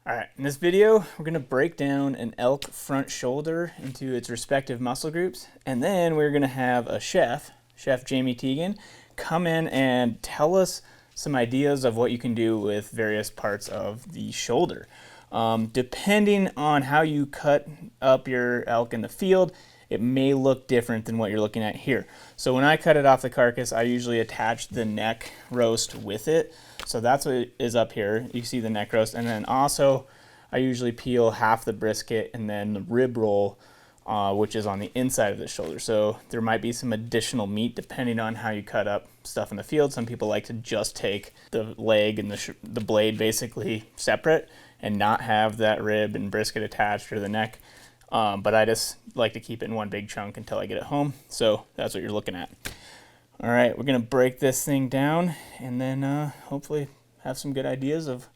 All right, in this video, we're gonna break down an elk front shoulder into its respective muscle groups, and then we're gonna have a chef Jamie Teagan, come in and tell us some ideas of what you can do with various parts of the shoulder. Depending on how you cut up your elk in the field, it may look different than what you're looking at here. So when I cut it off the carcass, I usually attach the neck roast with it. So that's what is up here. You see the neck roast, and then also I usually peel half the brisket and then the rib roll, which is on the inside of the shoulder. So there might be some additional meat depending on how you cut up stuff in the field. Some people like to just take the leg and the blade basically separate and not have that rib and brisket attached or the neck. But I just like to keep it in one big chunk until I get it home. So that's what you're looking at. All right, we're gonna break this thing down and then hopefully have some good ideas of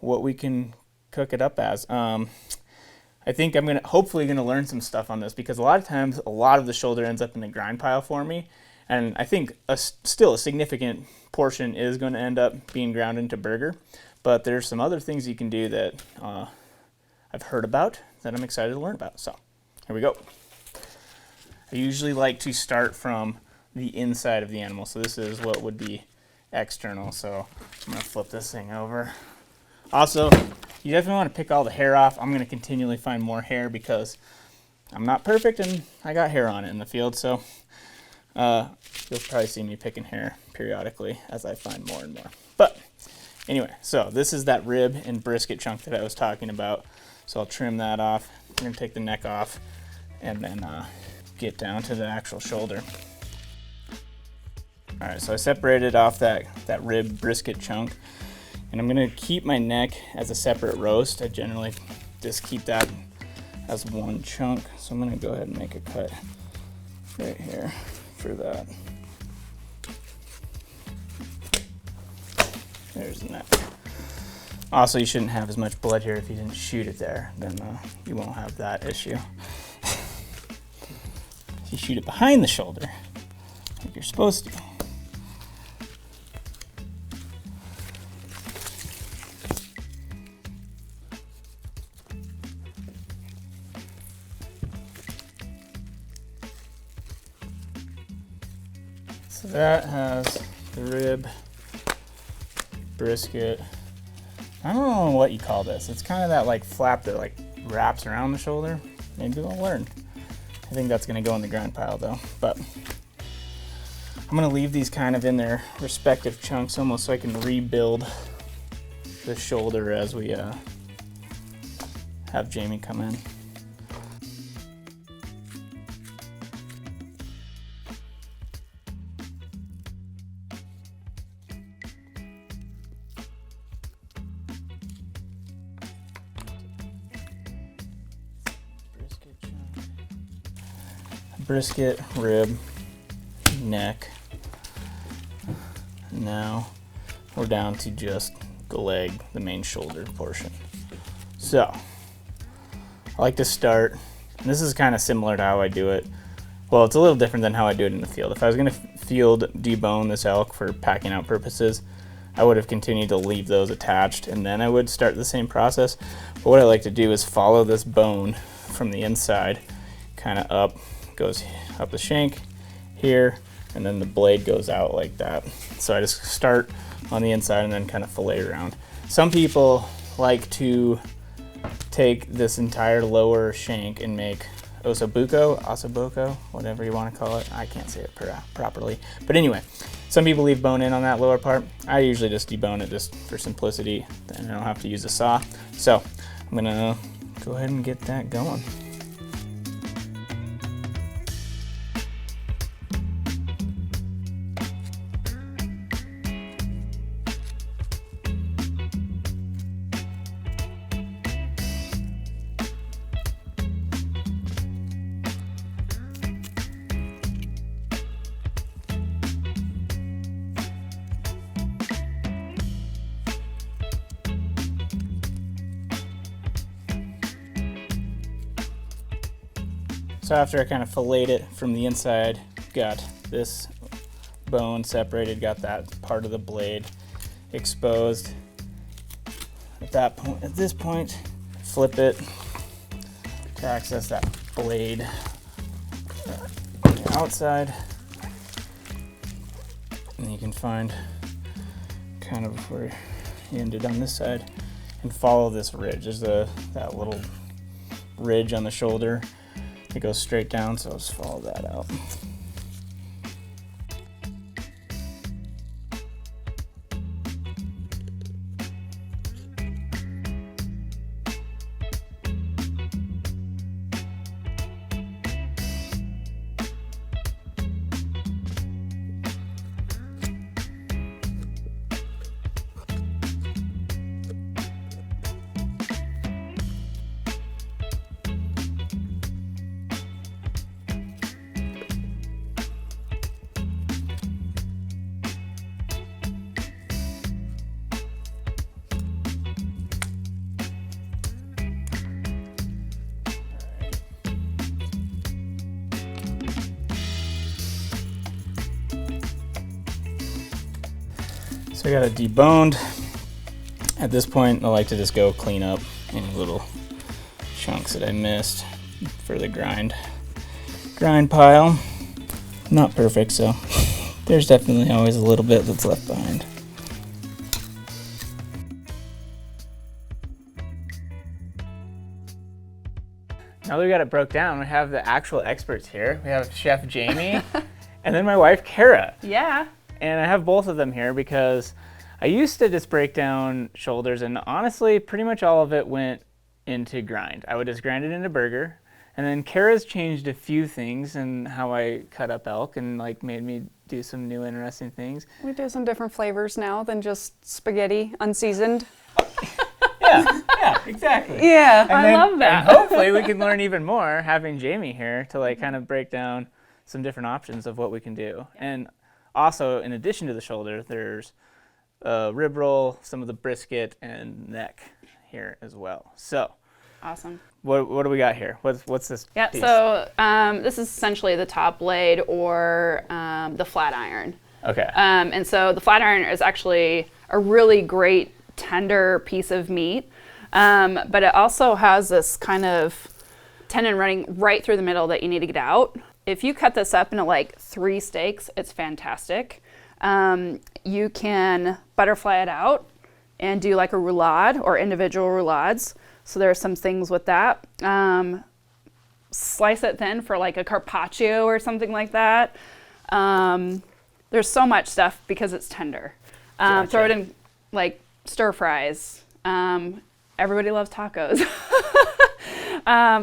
what we can cook it up as. I think I'm hopefully gonna learn some stuff on this, because a lot of times a lot of the shoulder ends up in the grind pile for me, and I think still a significant portion is going to end up being ground into burger. But there's some other things you can do that I've heard about that I'm excited to learn about. So here we go. I usually like to start from the inside of the animal. So this is what would be external. So I'm gonna flip this thing over. Also, you definitely want to pick all the hair off. I'm gonna continually find more hair because I'm not perfect and I got hair on it in the field. So you'll probably see me picking hair periodically as I find more and more. But anyway, so this is that rib and brisket chunk that I was talking about. So I'll trim that off. I'm gonna take the neck off and then get down to the actual shoulder. All right, so I separated off that rib brisket chunk, and I'm gonna keep my neck as a separate roast. I generally just keep that as one chunk. So I'm gonna go ahead and make a cut right here for that. There's the neck. Also, you shouldn't have as much blood here if you didn't shoot it there. Then you won't have that issue. If you shoot it behind the shoulder, like you're supposed to. So that has the rib, brisket. I don't know what you call this. It's kind of that like flap that like wraps around the shoulder. Maybe we'll learn. I think that's gonna go in the grind pile though. But I'm gonna leave these kind of in their respective chunks almost so I can rebuild the shoulder as we have Jamie come in. Brisket, rib, neck. Now we're down to just the leg, the main shoulder portion. So I like to start, and this is kind of similar to how I do it. Well, it's a little different than how I do it in the field. If I was going to field debone this elk for packing out purposes, I would have continued to leave those attached and then I would start the same process. But what I like to do is follow this bone from the inside, kind of up, goes up the shank here, and then the blade goes out like that. So I just start on the inside and then kind of fillet around. Some people like to take this entire lower shank and make ossobuco, whatever you want to call it. I can't say it properly. But anyway, some people leave bone in on that lower part. I usually just debone it just for simplicity, and I don't have to use a saw. So I'm gonna go ahead and get that going. So after I kind of filleted it from the inside, got this bone separated, got that part of the blade exposed. I that point, at this point, flip it to access that blade on the outside. And you can find kind of where you ended on this side and follow this ridge. There's that little ridge on the shoulder that goes straight down, so I'll just follow that out. So I got it deboned. At this point, I like to just go clean up any little chunks that I missed for the grind pile. Not perfect, so there's definitely always a little bit that's left behind. Now that we got it broke down, we have the actual experts here. We have Chef Jamie and then my wife, Kara. Yeah. And I have both of them here because I used to just break down shoulders, and honestly, pretty much all of it went into grind. I would just grind it into burger. And then Kara's changed a few things in how I cut up elk and like made me do some new interesting things. We do some different flavors now than just spaghetti unseasoned. Yeah, exactly. Yeah, I love that. And hopefully we can learn even more having Jamie here to like kind of break down some different options of what we can do. And also, in addition to the shoulder, there's rib roll, some of the brisket, and neck here as well. So, Awesome. what do we got here? What's this Yeah, piece? so this is essentially the top blade or the flat iron. Okay. And so the flat iron is actually a really great tender piece of meat, but it also has this kind of tendon running right through the middle that you need to get out. If you cut this up into like 3 steaks, it's fantastic. You can butterfly it out and do like a roulade or individual roulades. So there are some things with that. Slice it thin for like a carpaccio or something like that. There's so much stuff because it's tender. Gotcha. Throw it in like stir fries. Everybody loves tacos.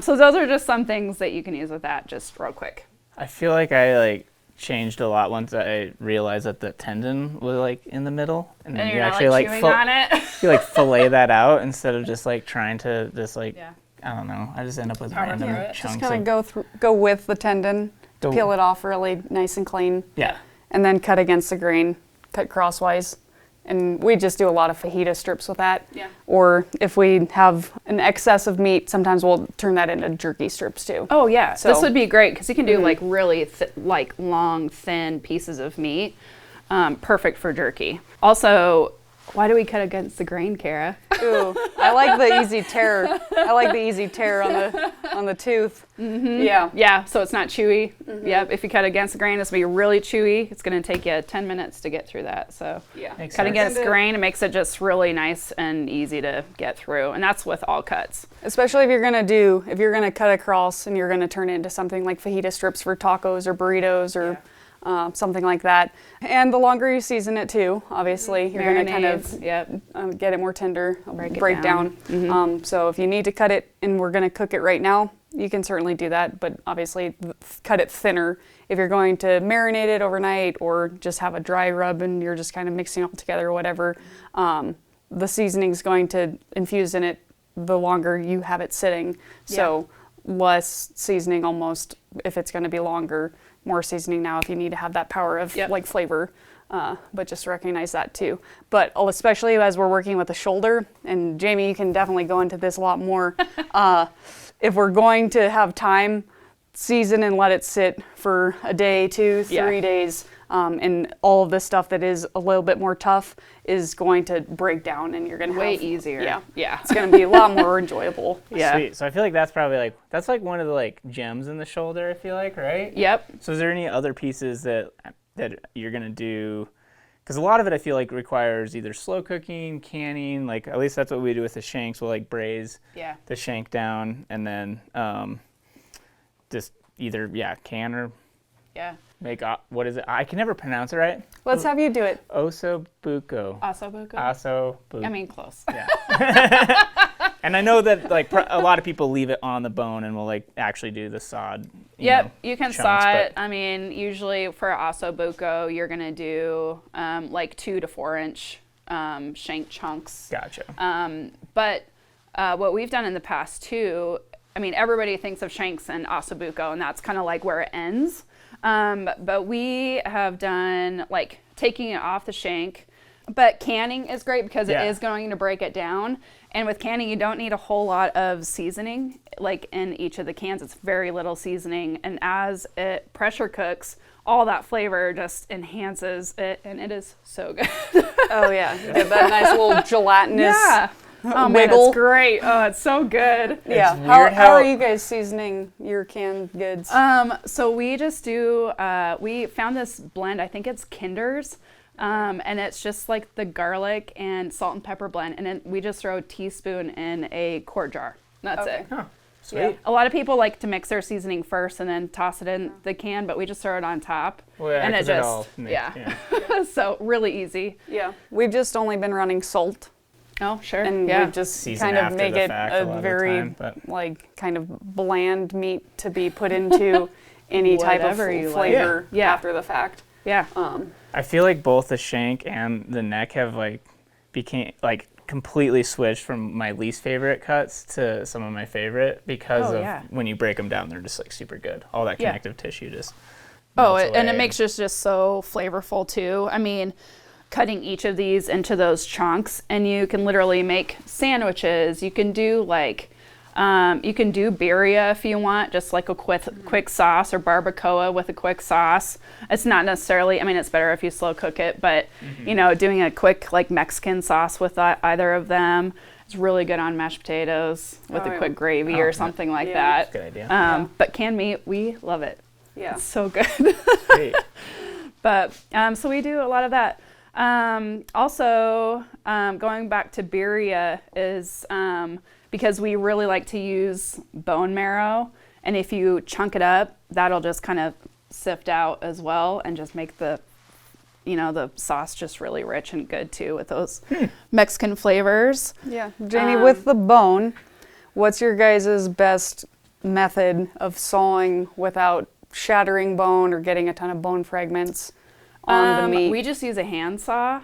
So those are just some things that you can use with that just real quick. I feel like I changed a lot once I realized that the tendon was like in the middle, and then And you you're not actually like chewing on it. you like fillet that out instead of just like trying to just like Yeah. I don't know. I just end up with Power random through it. chunks. just kind of go with the tendon, Go- peel it off really nice and clean, Yeah. and then cut against the grain, cut crosswise. And we just do a lot of fajita strips with that. Yeah. Or if we have an excess of meat, sometimes we'll turn that into jerky strips too. Oh yeah, So- this would be great because you can do like really like long, thin pieces of meat. Perfect for jerky. Also, why do we cut against the grain, Kara? Ooh, I like the easy tear. I like the easy tear on the tooth. Mm-hmm. Yeah. Yeah, so it's not chewy. Yep, if you cut against the grain, it's gonna be really chewy. It's gonna take you 10 minutes to get through that. So Yeah. Makes cut sense. against the grain, it makes it just really nice and easy to get through. And that's with all cuts. Especially if you're gonna cut across and you're gonna turn it into something like fajita strips for tacos or burritos or something like that. And the longer you season it too, obviously, you're gonna kind Marinades, of yep. get it more tender, Break it down. down. So if you need to cut it and we're gonna cook it right now, you can certainly do that, but obviously cut it thinner. If you're going to marinate it overnight or just have a dry rub and you're just kind of mixing all together or whatever, the seasoning's going to infuse in it the longer you have it sitting. So less seasoning almost if it's going to be longer, more seasoning now if you need to have that power of like flavor. But just recognize that too. But especially as we're working with the shoulder, and Jamie, you can definitely go into this a lot more. If we're going to have time, season and let it sit for a day, 2, 3 days. And all of this stuff that is a little bit more tough is going to break down, and you're going to Way have easier. Yeah, Yeah. it's going to be a lot more enjoyable. Yeah. Sweet. So I feel like that's probably that's one of the gems in the shoulder, I feel like, right? Yep. So is there any other pieces that you're gonna do? Because a lot of it I feel like requires either slow cooking, canning, at least that's what we do with the shanks. We'll braise the shank down and then just either can or make what is it? I can never pronounce it right. Let's have you do it. Osobuco. Ossobuco? Osobuco. I mean, close. Yeah. And I know that a lot of people leave it on the bone and will actually do the sawed. Yep, you can chunks, saw it. I mean, usually for ossobuco, you're gonna do 2 to 4 inch shank chunks. Gotcha. But what we've done in the past too, I mean, everybody thinks of shanks and ossobuco, and that's kind of where it ends. But we have done taking it off the shank. But canning is great because it is going to break it down. And with canning, you don't need a whole lot of seasoning. In each of the cans, it's very little seasoning. And as it pressure cooks, all that flavor just enhances it, and it is so good. Oh yeah, you get that nice little gelatinous Oh man, wiggle. it's great. Oh, it's so good. Yeah. How are you guys seasoning your canned goods? So we just do, we found this blend, I think it's Kinder's. And it's just the garlic and salt and pepper blend. And then we just throw a teaspoon in a quart jar. That's it. Huh. Sweet. Yeah. A lot of people like to mix their seasoning first and then toss it in the can, but we just throw it on top. Well, yeah, and it 'cause it all just, mixed, so really easy. Yeah. We've just only been running salt. Oh, sure. And we just Season kind of after make the it fact a lot a of the very time, but- kind of bland meat to be put into any type of Whatever you like. flavor Yeah. after the fact. Yeah. I feel like both the shank and the neck have became completely switched from my least favorite cuts to some of my favorite because when you break them down, they're just super good. All that connective tissue just melts and it away. makes just so flavorful too. I mean, cutting each of these into those chunks, and you can literally make sandwiches. You can do you can do birria if you want, just a quick sauce, or barbacoa with a quick sauce. It's not necessarily, I mean, it's better if you slow cook it, but doing a quick Mexican sauce with either of them. It's really good on mashed potatoes with a quick gravy or something like that. That's a good idea. But canned meat, we love it. Yeah. It's so good. Great. But so we do a lot of that. Also, going back to birria is because we really like to use bone marrow, and if you chunk it up, that'll just kind of sift out as well and just make the sauce just really rich and good too with those Mexican flavors. Yeah. Jamie, with the bone, what's your guys' best method of sawing without shattering bone or getting a ton of bone fragments on the meat? We just use a hand saw.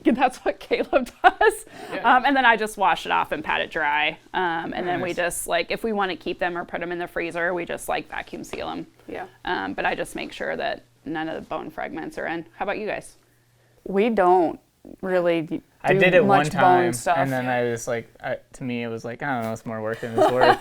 That's what Caleb does. Yeah. And then I just wash it off and pat it dry. And then we just if we want to keep them or put them in the freezer, we just vacuum seal them. Yeah. But I just make sure that none of the bone fragments are in. How about you guys? We don't really do I did it one much time, bone stuff. and then I was to me, it was I don't know, it's more work than it's worth.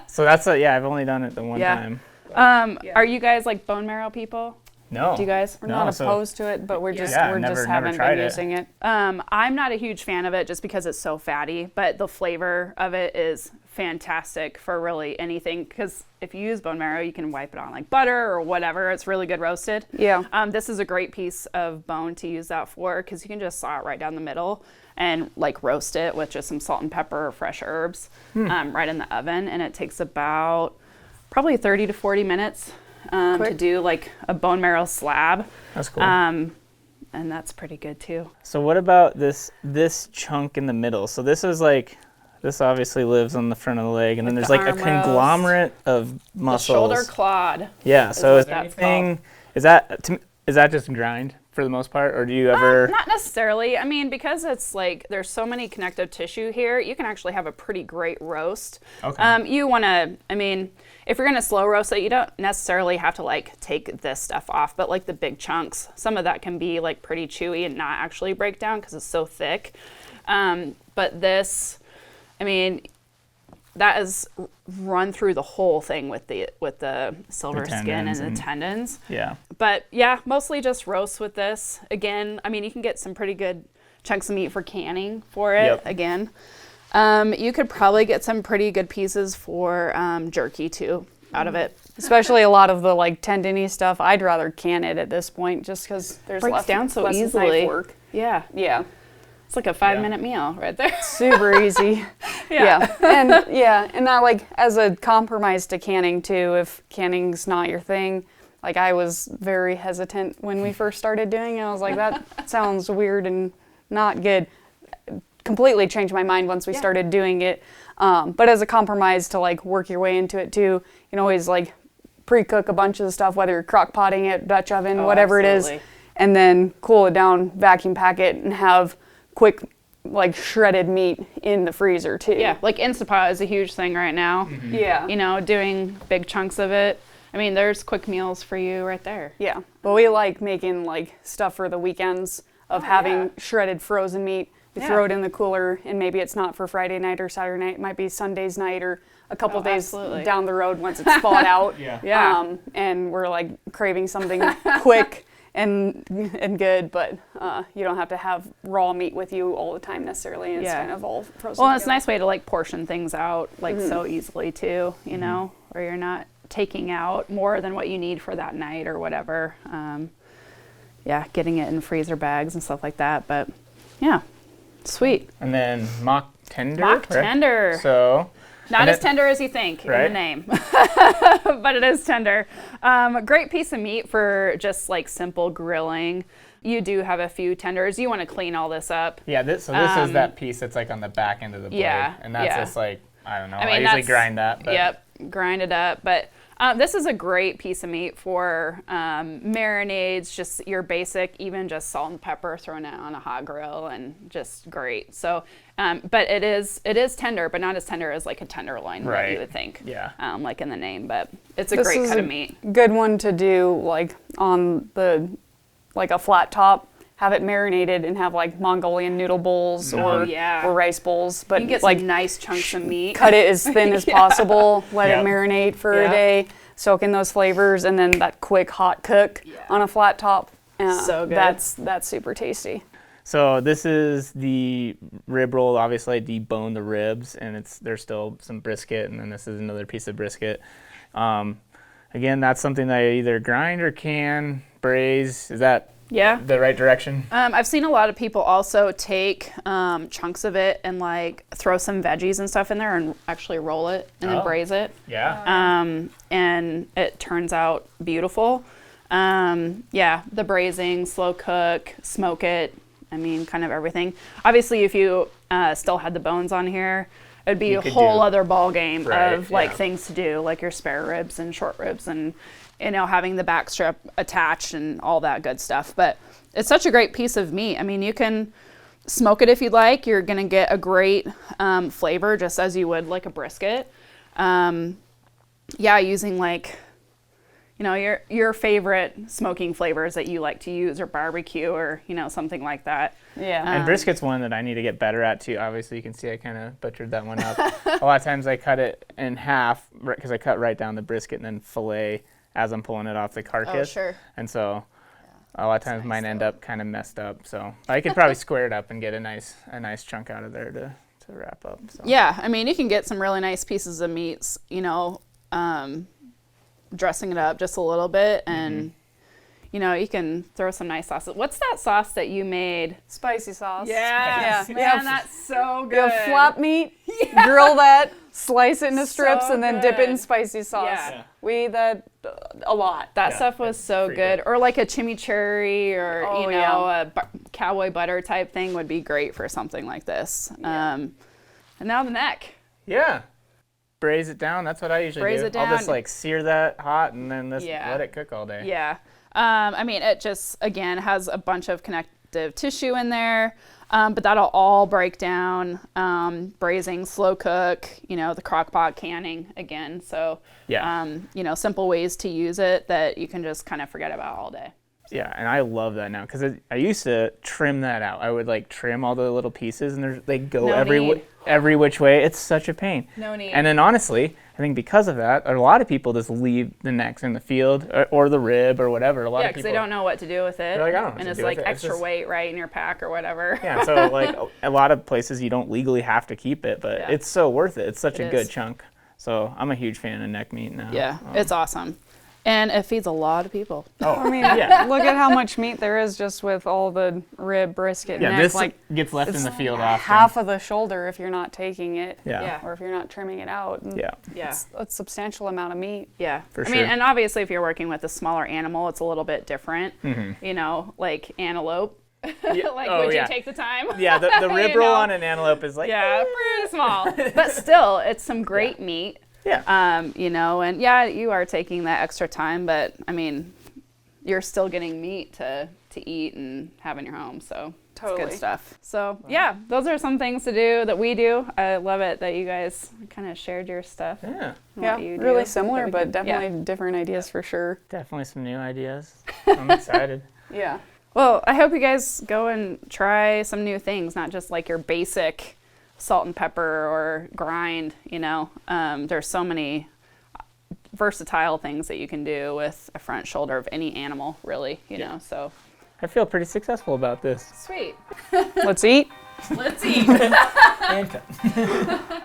So that's I've only done it the one time. Are you guys bone marrow people? No. Do you guys? We're not opposed to it, but we're just never haven't tried been it. using it. I'm not a huge fan of it just because it's so fatty, but the flavor of it is fantastic for really anything, because if you use bone marrow, you can wipe it on butter or whatever. It's really good roasted. Yeah. This is a great piece of bone to use that for, because you can just saw it right down the middle and roast it with just some salt and pepper or fresh herbs right in the oven, and it takes about probably 30 to 40 minutes to do a bone marrow slab. That's cool. And that's pretty good too. So what about this chunk in the middle? So this is this obviously lives on the front of the leg, and then there's the a arm conglomerate of muscles. The shoulder clod. Yeah. So what is there that's anything? Is that just grind for the most part, or do you ever? Not necessarily. I mean, because it's there's so many connective tissue here, you can actually have a pretty great roast. Okay. You want to, I mean, if you're going to slow roast it, you don't necessarily have to take this stuff off, but the big chunks, some of that can be pretty chewy and not actually break down because it's so thick. But this, I mean, that is run through the whole thing with the silver skin and the tendons. Yeah. But yeah, mostly just roast with this. Again, I mean, you can get some pretty good chunks of meat for canning for it. Yep. Again, you could probably get some pretty good pieces for jerky too out of it. Especially a lot of the like tendony stuff. I'd rather can it at this point just because there's Breaks less down so less easily. knife work. Yeah. Yeah. It's like a 5-minute meal right there. Super easy. Yeah. And that like as a compromise to canning too, if canning's not your thing, like I was very hesitant when we first started doing it. I was like, that sounds weird and not good. Completely changed my mind once we started doing it. But as a compromise to like work your way into it too, you can always like pre-cook a bunch of the stuff, whether you're crock potting it, Dutch oven, whatever absolutely. it is, and then cool it down, vacuum pack it, and have quick like shredded meat in the freezer too. Yeah, like Instapot is a huge thing right now. Mm-hmm. Yeah. You know, doing big chunks of it. I mean, there's quick meals for you right there. Yeah. But we like making like stuff for the weekends of having shredded frozen meat. We throw it in the cooler, and maybe it's not for Friday night or Saturday night. It might be Sunday's night or a couple days down the road once it's thawed out. And we're like craving something quick and good, but you don't have to have raw meat with you all the time necessarily. It's kind of all frozen. Well, it's a nice way to like portion things out like so easily too, you know, where you're not taking out more than what you need for that night or whatever. Getting it in freezer bags and stuff like that. But yeah, sweet. And then mock tender. Mock tender. So not as tender as you think in the name, but it is tender. Great piece of meat for just like simple grilling. You do have a few tenders. You want to clean all this up. Yeah, this is that piece that's like on the back end of the blade. And that's just like, I don't know. I usually grind that. But. Yep, grind it up. But this is a great piece of meat for marinades, just your basic, even just salt and pepper thrown out on a hot grill, and just great. So, but it is tender, but not as tender as like a tenderloin, what you would think. Yeah. Like in the name, but it's a great cut of meat. Good one to do like on the like a flat top. Have it marinated and have like Mongolian noodle bowls or rice bowls. But you can get like some nice chunks of meat. Cut it as thin as possible. Let it marinate for a day. Soak in those flavors, and then that quick hot cook on a flat top. So good. That's super tasty. So this is the rib roll. Obviously, I deboned the ribs, and there's still some brisket, and then this is another piece of brisket. Again, that's something that I either grind or can braise. Is that the right direction? I've seen a lot of people also take chunks of it and like throw some veggies and stuff in there and actually roll it and then braise it. And it turns out beautiful. The braising, slow cook, smoke it. I mean, kind of everything. Obviously, if you still had the bones on here, it'd be a whole other ball game of like things to do, like your spare ribs and short ribs and having the back strip attached and all that good stuff. But it's such a great piece of meat. I mean, you can smoke it if you'd like. You're going to get a great flavor just as you would like a brisket. Using like, your favorite smoking flavors that you like to use, or barbecue, or, something like that. And brisket's one that I need to get better at too. Obviously, you can see I kind of butchered that one up. A lot of times I cut it in half because I cut right down the brisket and then fillet as I'm pulling it off the carcass. Oh, sure. And so a lot of times mine end up kind of messed up. So I could probably square it up and get a nice chunk out of there to wrap up. So. Yeah, I mean, you can get some really nice pieces of meats, dressing it up just a little bit, and you can throw some nice sauces. What's that sauce that you made? Spicy sauce. Yes. Man, that's so good. You have flap meat, grill that, slice it into strips, and then dip it in spicy sauce. We eat that a lot. That stuff was so good. Or like a chimichurri or, a cowboy butter type thing would be great for something like this. And now the neck. Yeah. Braise it down. That's what I usually do. Braise it down. I'll just like sear that hot and then let it cook all day. Yeah. I mean, it just, again, has a bunch of connective tissue in there, but that'll all break down. Braising, slow cook, the crock pot canning again. So, simple ways to use it that you can just kind of forget about all day. Yeah, and I love that now because I used to trim that out. I would like trim all the little pieces, and they go No need. every which way. It's such a pain. No need. And then honestly, I think because of that, a lot of people just leave the necks in the field or the rib or whatever. A lot Yeah, of because people they don't know what to do with it. They're like, I don't know what and to it's do with like it. It's extra just- weight, right, in your pack or whatever. Yeah, so like a lot of places you don't legally have to keep it, but Yeah. it's so worth it. It's such It a good is. chunk. So I'm a huge fan of neck meat now. Yeah, it's awesome. And it feeds a lot of people. I mean, Yeah. look at how much meat there is just with all the rib, brisket, Yeah, neck. this Like gets left in it's the field often. half of the shoulder if you're not taking it, Yeah. Yeah. or if you're not trimming it out. And Yeah. Yeah. it's a substantial amount of meat. Yeah. For I mean, sure. and obviously if you're working with a smaller animal, it's a little bit different. Mm-hmm. You know, like antelope. Yeah. Like, Oh, would yeah. you take the time? Yeah, the rib You roll know? on an antelope is like, Yeah, pretty small. But still, it's some great meat. yeah. You know, and yeah, you are taking that extra time, but I mean, you're still getting meat to eat and have in your home. So it's Totally. good stuff. So yeah, those are some things to do that we do. I love it that you guys kind of shared your stuff. Yeah, and Yeah, what you do, really that similar, we but can- yeah. definitely different ideas for sure. definitely some new ideas. I'm excited. Yeah. Well, I hope you guys go and try some new things, not just like your basic salt and pepper or grind, you know. There's so many versatile things that you can do with a front shoulder of any animal, really, you know. So I feel pretty successful about this. sweet. Let's eat. Let's eat. And cut.